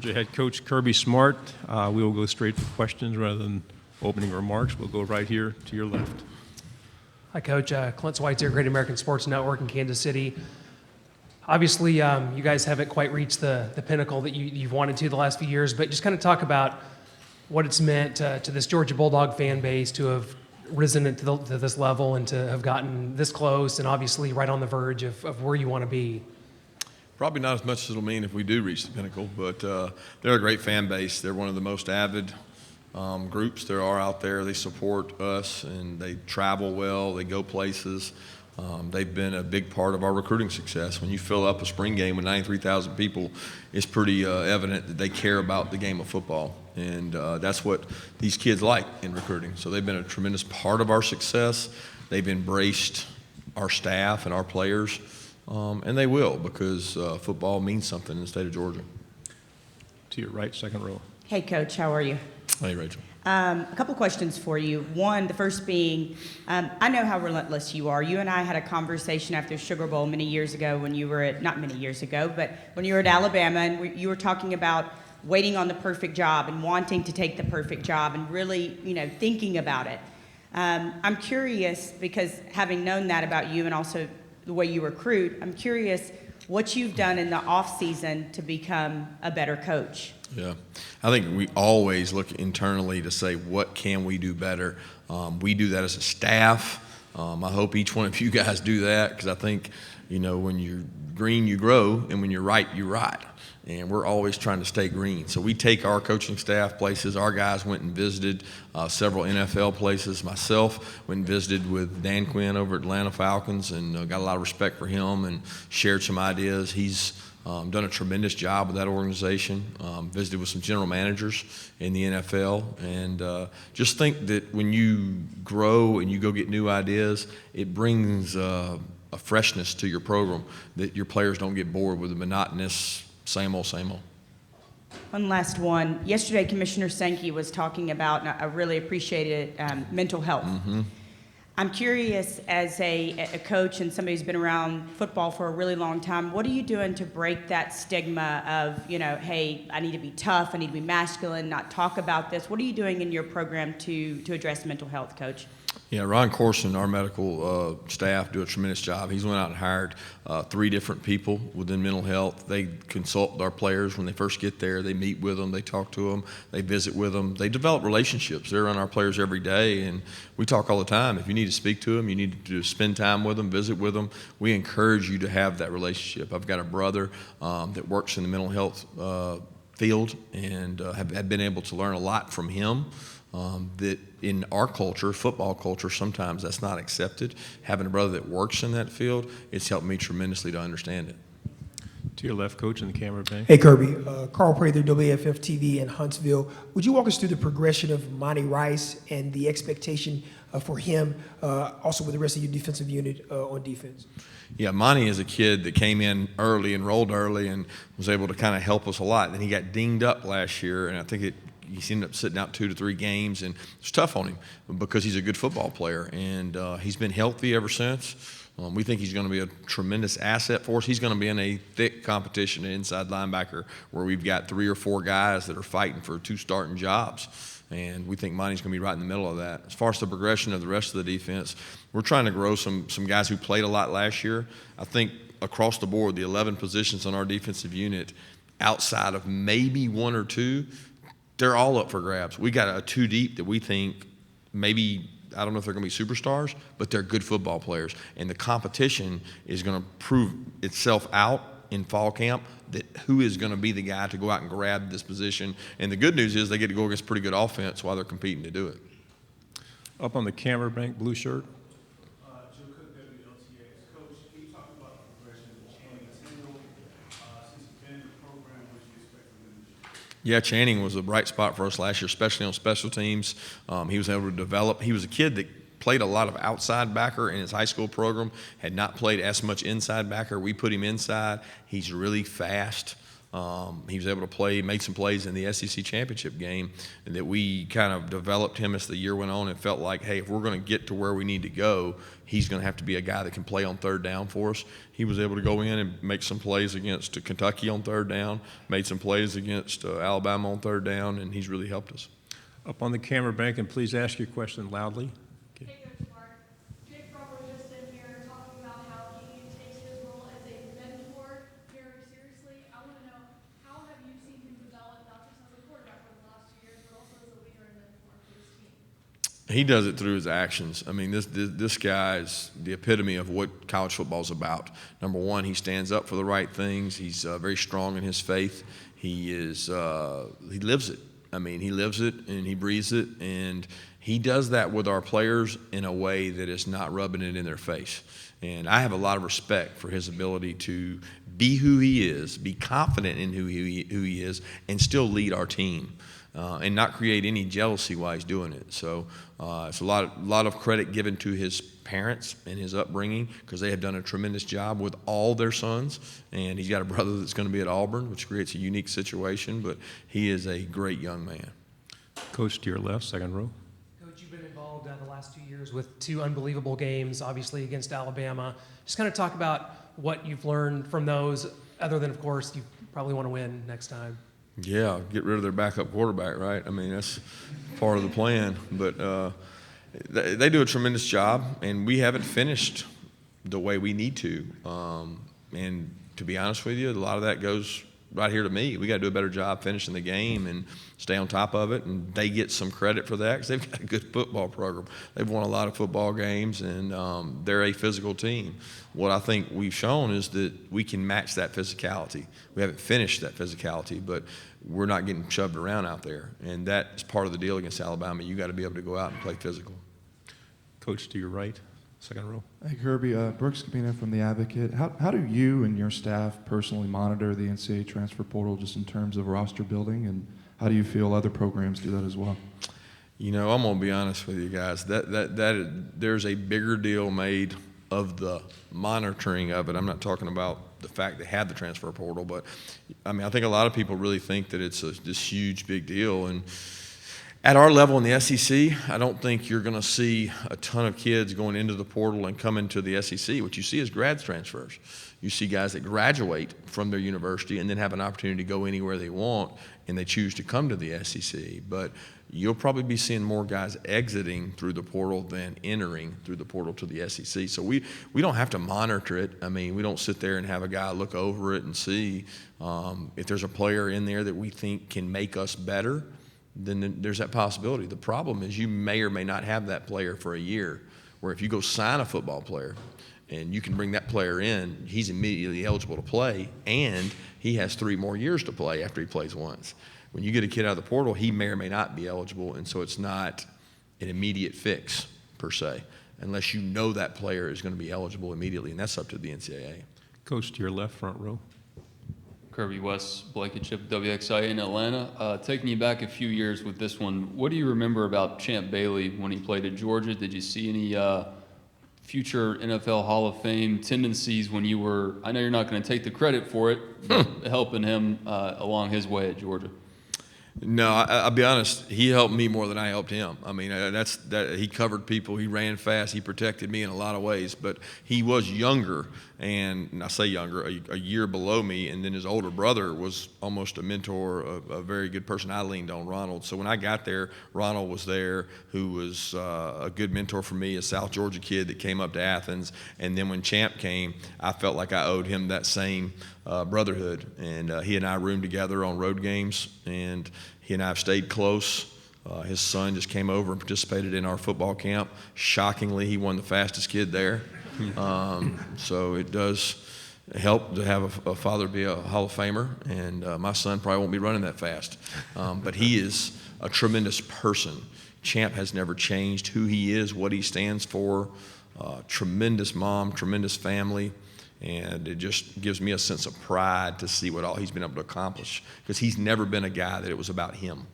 Head coach Kirby Smart. We will go straight to questions rather than opening remarks. We'll go right here to your left. Hi, Coach. Clint Sweitzer here, Great American Sports Network in Kansas City. Obviously, you guys haven't quite reached the pinnacle that you've wanted to the last few years, but just kind of talk about what it's meant to this Georgia Bulldog fan base to have risen to this level and to have gotten this close and obviously right on the verge of where you want to be. Probably not as much as it'll mean if we do reach the pinnacle, but they're a great fan base. They're one of the most avid groups there are out there. They support us, and they travel well. They go places. They've been a big part of our recruiting success. When you fill up a spring game with 93,000 people, it's pretty evident that they care about the game of football, and that's what these kids like in recruiting. So they've been a tremendous part of our success. They've embraced our staff and our players. And they will, because football means something in the state of Georgia. To your right, second row. Hey, Coach, how are you? Hey, Rachel. A couple questions for you. One, the first being, I know how relentless you are. You and I had a conversation after Sugar Bowl many years ago when you were at, not many years ago, but when you were at Alabama, and you were talking about waiting on the perfect job and wanting to take the perfect job and really, thinking about it. I'm curious, because having known that about you and also the way you recruit, I'm curious what you've done in the off season to become a better coach. Yeah, I think we always look internally to say, what can we do better? We do that as a staff. I hope each one of you guys do that, because I think, when you're green, you grow, and when you're right, you ride. And we're always trying to stay green. So we take our coaching staff places. Our guys went and visited several NFL places. Myself went and visited with Dan Quinn over at Atlanta Falcons, and got a lot of respect for him and shared some ideas. He's done a tremendous job with that organization. Visited with some general managers in the NFL, and just think that when you grow and you go get new ideas, it brings a freshness to your program that your players don't get bored with the monotonous same old, same old. One last one. Yesterday, Commissioner Sankey was talking about, and I really appreciated it, mental health. Mm-hmm. I'm curious, as a coach and somebody who's been around football for a really long time, what are you doing to break that stigma of, hey, I need to be tough, I need to be masculine, not talk about this? What are you doing in your program to address mental health, Coach? Yeah, Ron Corson, our medical staff, do a tremendous job. He's went out and hired 3 different people within mental health. They consult with our players when they first get there. They meet with them. They talk to them. They visit with them. They develop relationships. They're around our players every day, and we talk all the time. If you need to speak to them, you need to spend time with them, visit with them. We encourage you to have that relationship. I've got a brother that works in the mental health field, and have been able to learn a lot from him. That in our culture, football culture, sometimes that's not accepted. Having a brother that works in that field, it's helped me tremendously to understand it. To your left, coach, in the camera bank. Hey, Kirby. Carl Prather, WFF TV in Huntsville. Would you walk us through the progression of Monty Rice and the expectation for him, also with the rest of your defensive unit on defense? Yeah, Monty is a kid that came in early, enrolled early, and was able to kind of help us a lot. Then he got dinged up last year, and I think he ended up sitting out 2 to 3 games, and it's tough on him because he's a good football player, and he's been healthy ever since. We think he's going to be a tremendous asset for us. He's going to be in a thick competition at inside linebacker where we've got 3 or 4 guys that are fighting for 2 starting jobs, and we think Monty's going to be right in the middle of that. As far as the progression of the rest of the defense, we're trying to grow some guys who played a lot last year. I think across the board, the 11 positions on our defensive unit, outside of maybe 1 or 2, they're all up for grabs. We got a 2 deep that we think maybe, I don't know if they're going to be superstars, but they're good football players. And the competition is going to prove itself out in fall camp, that who is going to be the guy to go out and grab this position. And the good news is they get to go against pretty good offense while they're competing to do it. Up on the camera bank, blue shirt. Yeah, Channing was a bright spot for us last year, especially on special teams. He was able to develop. He was a kid that played a lot of outside backer in his high school program, had not played as much inside backer. We put him inside. He's really fast. He was able to play, made some plays in the SEC championship game, and that we kind of developed him as the year went on and felt like, hey, if we're going to get to where we need to go, he's going to have to be a guy that can play on third down for us. He was able to go in and make some plays against Kentucky on third down, made some plays against Alabama on third down, and he's really helped us. Up on the camera bank, and please ask your question loudly. Okay. Hey, Coach Mark. Jake Brummer just in here talking about how he takes his role as a mentor very seriously. I want to know, how have you seen him develop, not just as a quarterback over the last 2 years, but also as a leader and mentor for his team? He does it through his actions. I mean, this guy is the epitome of what college football is about. Number one, he stands up for the right things. He's very strong in his faith. He lives it. I mean, he lives it and he breathes it, and he does that with our players in a way that is not rubbing it in their face. And I have a lot of respect for his ability to be who he is, be confident in who he is, and still lead our team. And not create any jealousy while he's doing it. So it's a lot of credit given to his parents and his upbringing, because they have done a tremendous job with all their sons. And he's got a brother that's going to be at Auburn, which creates a unique situation. But he is a great young man. Coach to your left, second row. Coach, you've been involved the last 2 years with 2 unbelievable games, obviously against Alabama. Just kind of talk about what you've learned from those, other than, of course, you probably want to win next time. Yeah, get rid of their backup quarterback, right? I mean, that's part of the plan. But they do a tremendous job, and we haven't finished the way we need to. And to be honest with you, a lot of that goes right here to me. We got to do a better job finishing the game and stay on top of it. And they get some credit for that because they've got a good football program. They've won a lot of football games, and they're a physical team. What I think we've shown is that we can match that physicality. We haven't finished that physicality, but we're not getting shoved around out there. And that's part of the deal against Alabama. You got to be able to go out and play physical. Coach to your right, second row. Hey, Kirby, Brooks Cabina from The Advocate. How do you and your staff personally monitor the NCAA transfer portal just in terms of roster building, and how do you feel other programs do that as well? You know, I'm going to be honest with you guys. There's a bigger deal made of the monitoring of it. I'm not talking about the fact they have the transfer portal, but I mean, I think a lot of people really think that it's this huge, big deal. And at our level in the SEC, I don't think you're going to see a ton of kids going into the portal and coming to the SEC. What you see is grad transfers. You see guys that graduate from their university and then have an opportunity to go anywhere they want, and they choose to come to the SEC. But you'll probably be seeing more guys exiting through the portal than entering through the portal to the SEC. So we don't have to monitor it. I mean, we don't sit there and have a guy look over it and see if there's a player in there that we think can make us better. Then there's that possibility. The problem is you may or may not have that player for a year, where if you go sign a football player and you can bring that player in, he's immediately eligible to play, and he has 3 more years to play after he plays once. When you get a kid out of the portal, he may or may not be eligible, and so it's not an immediate fix per se, unless you know that player is going to be eligible immediately, and that's up to the NCAA. Coach to your left, front row. Kirby West, Blankenship, WXI in Atlanta. Taking you back a few years with this one, what do you remember about Champ Bailey when he played at Georgia? Did you see any future NFL Hall of Fame tendencies when you were, I know you're not going to take the credit for it, but helping him along his way at Georgia? No, I'll be honest. He helped me more than I helped him. I mean, he covered people. He ran fast. He protected me in a lot of ways. But he was younger, and I say younger, a year below me. And then his older brother was almost a mentor, a very good person. I leaned on Ronald. So when I got there, Ronald was there, who was a good mentor for me, a South Georgia kid that came up to Athens. And then when Champ came, I felt like I owed him that same brotherhood. And he and I roomed together on road games, and he and I have stayed close. His son just came over and participated in our football camp. Shockingly, he won the fastest kid there. So it does help to have a father be a Hall of Famer, and my son probably won't be running that fast. But he is a tremendous person. Champ has never changed who he is, what he stands for. Tremendous mom, tremendous family. And it just gives me a sense of pride to see what all he's been able to accomplish, because he's never been a guy that it was about him.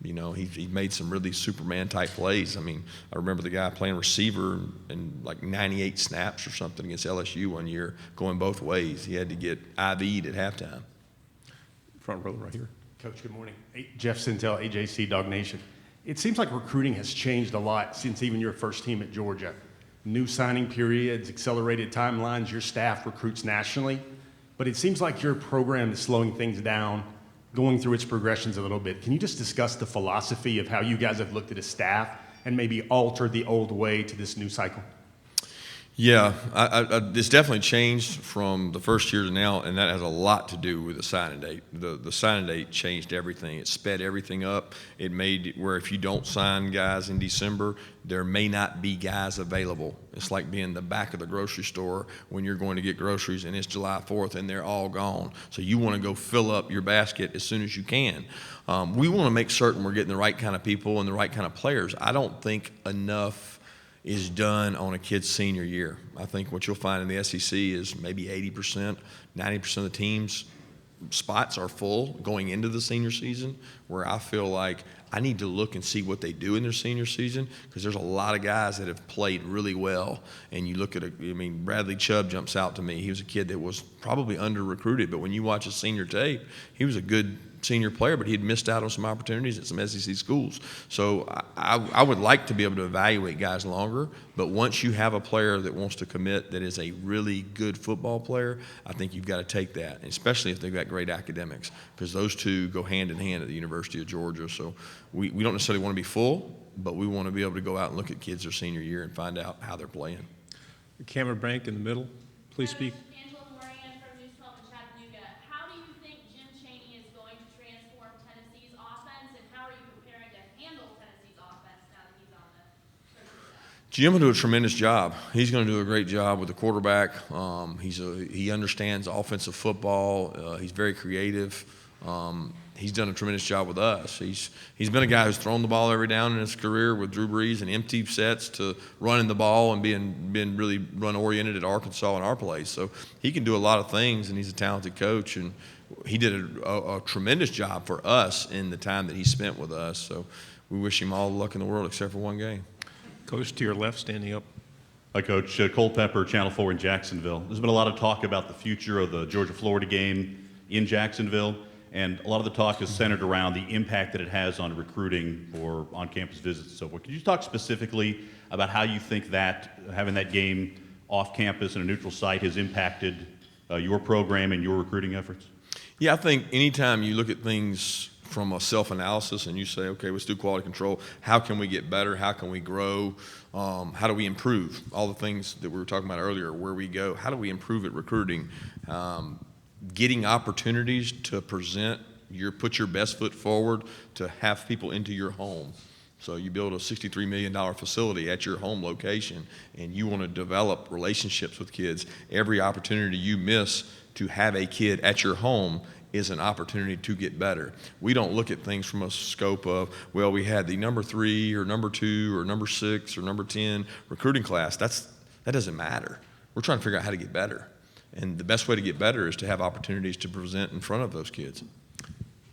You know, he made some really Superman-type plays. I mean, I remember the guy playing receiver in like 98 snaps or something against LSU one year, going both ways. He had to get IV'd at halftime. front row right here. Coach, good morning. Jeff Sintel, AJC Dog Nation. It seems like recruiting has changed a lot since even your first team at Georgia. New signing periods, accelerated timelines, your staff recruits nationally. But it seems like your program is slowing things down, going through its progressions a little bit. Can you just discuss the philosophy of how you guys have looked at a staff and maybe altered the old way to this new cycle? Yeah, it's definitely changed from the first year to now, and that has a lot to do with the signing date. The signing date changed everything. It sped everything up. It made it where if you don't sign guys in December, there may not be guys available. It's like being the back of the grocery store when you're going to get groceries and it's July 4th and they're all gone. So you want to go fill up your basket as soon as you can. We want to make certain we're getting the right kind of people and the right kind of players. I don't think enough is done on a kid's senior year. I think what you'll find in the SEC is maybe 80%, 90% of the teams' spots are full going into the senior season, where I feel like I need to look and see what they do in their senior season, because there's a lot of guys that have played really well. And you look at, Bradley Chubb jumps out to me. He was a kid that was probably under-recruited, but when you watch his senior tape, he was a good senior player, but he'd missed out on some opportunities at some SEC schools. So I would like to be able to evaluate guys longer, but once you have a player that wants to commit that is a really good football player, I think you've got to take that, especially if they've got great academics, because those two go hand in hand at the University of Georgia. So we don't necessarily want to be full, but we want to be able to go out and look at kids their senior year and find out how they're playing. Camera bank in the middle, please speak. Angela Moran from News 12 in Chattanooga. How do you think Jim Chaney is going to transform Tennessee's offense, and how are you preparing to handle Tennessee's offense now that he's on the coaching staff? Jim will do a tremendous job. He's going to do a great job with the quarterback. He understands offensive football. He's very creative. He's done a tremendous job with us. He's been a guy who's thrown the ball every down in his career with Drew Brees and empty sets to running the ball and being really run-oriented at Arkansas in our place. So he can do a lot of things, and he's a talented coach. And he did a tremendous job for us in the time that he spent with us. So we wish him all the luck in the world except for one game. Coach to your left, standing up. Hi, Coach. Cole Pepper, Channel 4 in Jacksonville. There's been a lot of talk about the future of the Georgia-Florida game in Jacksonville, and a lot of the talk is centered around the impact that it has on recruiting or on-campus visits and so forth. Could you talk specifically about how you think that having that game off-campus in a neutral site has impacted your program and your recruiting efforts? Yeah, I think anytime you look at things from a self-analysis and you say, okay, let's do quality control. How can we get better? How can we grow? How do we improve? All the things that we were talking about earlier, where we go. How do we improve at recruiting? Getting opportunities to put your best foot forward to have people into your home. So you build a $63 million facility at your home location, and you want to develop relationships with kids. Every opportunity you miss to have a kid at your home is an opportunity to get better. We don't look at things from a scope of, well, we had the number 3 or number 2 or number 6 or number 10 recruiting class. That doesn't matter. We're trying to figure out how to get better. And the best way to get better is to have opportunities to present in front of those kids.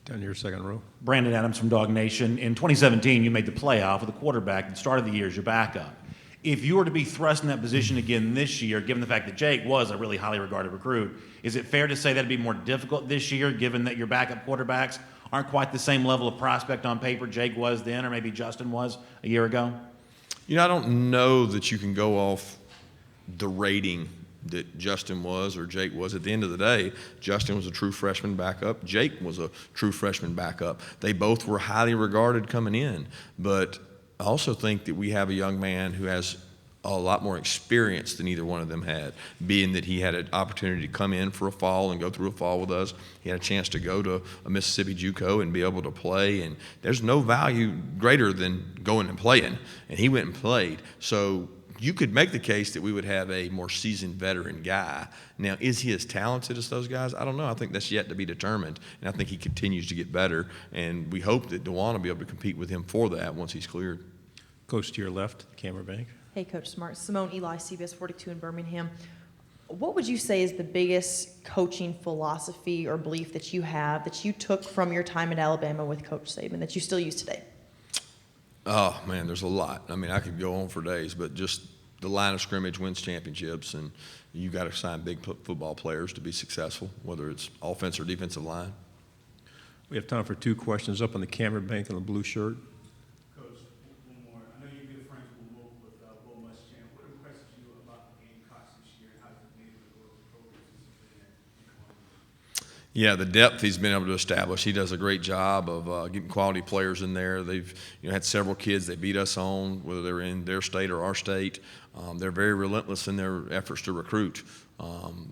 Down your second row. Brandon Adams from Dog Nation. In 2017, you made the playoff with a quarterback that started the year as your backup. If you were to be thrust in that position again this year, given the fact that Jake was a really highly regarded recruit, is it fair to say that'd be more difficult this year, given that your backup quarterbacks aren't quite the same level of prospect on paper Jake was then, or maybe Justin was a year ago? You know, I don't know that you can go off the rating that Justin was or Jake was. At the end of the day, Justin was a true freshman backup. Jake was a true freshman backup. They both were highly regarded coming in. But I also think that we have a young man who has a lot more experience than either one of them had, being that he had an opportunity to come in for a fall and go through a fall with us. He had a chance to go to a Mississippi JUCO and be able to play, and there's no value greater than going and playing, and he went and played. So you could make the case that we would have a more seasoned veteran guy. Now, is he as talented as those guys? I don't know. I think that's yet to be determined, and I think he continues to get better, and we hope that DeJuan will be able to compete with him for that once he's cleared. Coach to your left, camera bank. Hey, Coach Smart. Simone Eli, CBS 42 in Birmingham. What would you say is the biggest coaching philosophy or belief that you have that you took from your time at Alabama with Coach Saban that you still use today? Oh, man, there's a lot. I mean, I could go on for days, but just the line of scrimmage wins championships, and you got to sign big football players to be successful, whether it's offense or defensive line. We have time for 2 questions. Up on the camera bank in the blue shirt. Coach, one more. I know you're good friends with Will Muschamp. What impresses you about the Gamecocks this year, and how does it make the programs Yeah, the depth he's been able to establish. He does a great job of getting quality players in there. They've had several kids they beat us on, whether they're in their state or our state. They're very relentless in their efforts to recruit.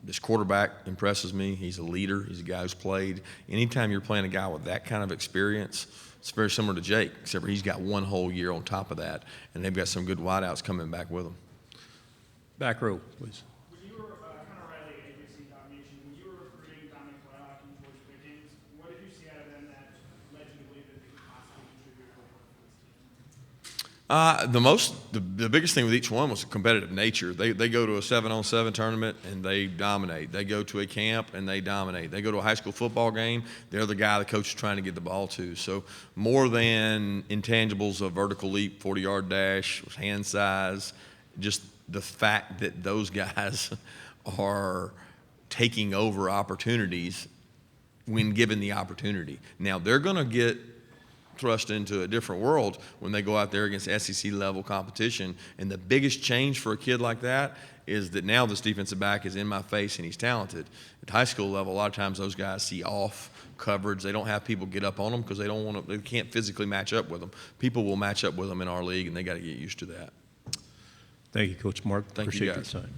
This quarterback impresses me. He's a leader. He's a guy who's played. Anytime you're playing a guy with that kind of experience, it's very similar to Jake, except for he's got one whole year on top of that, and they've got some good wideouts coming back with him. Back row, please. When you were kind of rallying AJC domination, when you were recruiting Dominic Blaylock and George Pickens, what did you see out of them that led you to believe that they could possibly contribute to The biggest thing with each one was competitive nature. They go to a 7-on-7 tournament and they dominate. They go to a camp and they dominate. They go to a high school football game, they're the guy the coach is trying to get the ball to. So more than intangibles of vertical leap, 40-yard dash, hand size, just the fact that those guys are taking over opportunities when given the opportunity. Now, they're going to get thrust into a different world when they go out there against SEC level competition. And the biggest change for a kid like that is that now this defensive back is in my face and he's talented. At high school level, a lot of times those guys see off coverage. They don't have people get up on them because they can't physically match up with them. People will match up with them in our league, and they got to get used to that. Thank you, Coach Mark. Thank you, Appreciate guys. your time.